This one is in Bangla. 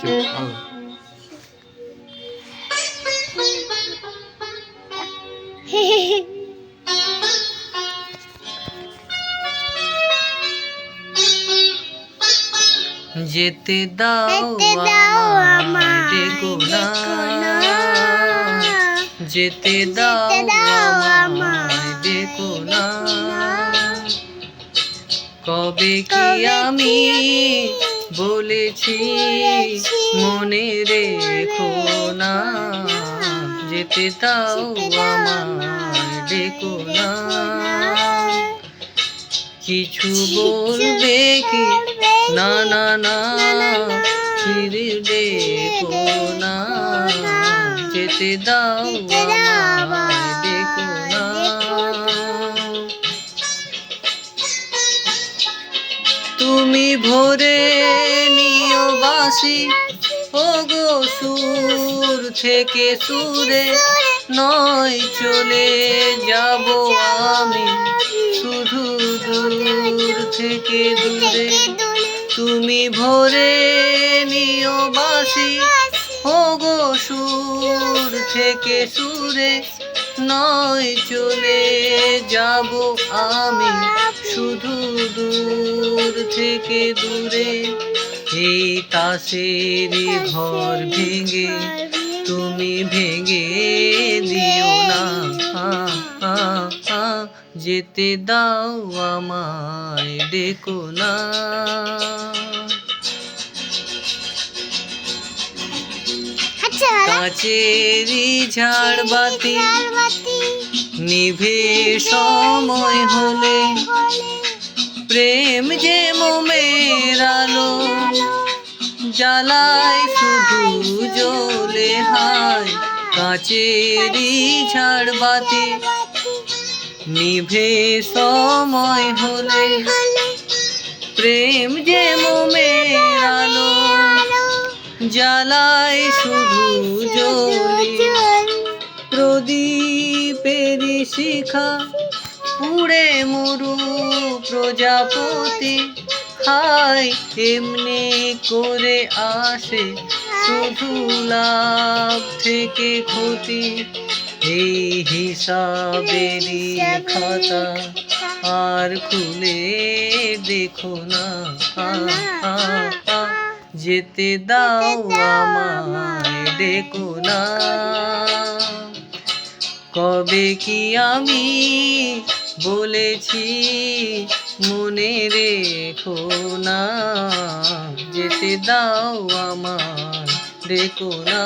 you. যেতে দাও আমায় ডেকো না, যেতে দাও আমায় ডেকো না। কবে কি আমি বলেছি মনে রেখো না, যেতে দাও আমায় ডেকো না। কিছু বলবে কি না না না, ফিরে ডেকো না, যেতে দাও আমায় ডেকো না। তুমি ভোরে নিও বাঁশি, ওগো সুর থেকে সুরে, নয় চলে যাব আমি শুধু দূর থেকে দূরে। তুমি ভোরে নিও বাঁশি, ওগো সুর থেকে সুরে, নয় চলে যাব আমি শুধু দূর থেকে দূরে। এই তাসেরই ঘর ভেঙে তুমি ভেঙে দিও না, যেতে দাও আমায় ডেকো না। কাচেরি ঝাড়বাতি নিভে সময় হলে, প্রেম যে মোমের আলো জ্বালায় শুধু জ্বলে। হায় কাচেরি ঝাড়বাতি নিভে সময় হলে, প্রেম যে মোমের আলো জ্বালায় শুধু জ্বলে। প্রদীপেরই শিখা পুড়ে মরু প্রজাপতি, হায় এমনি করে আসে শুধু লাভ থেকে ক্ষতি। এই হিসাবেরই খাতা আর খুলে দেখো না, যেতে দাও আমায় ডেকো না। কবে কি আমি বলেছি মনে রেখো না, যেতে দাও আমায় ডেকো না।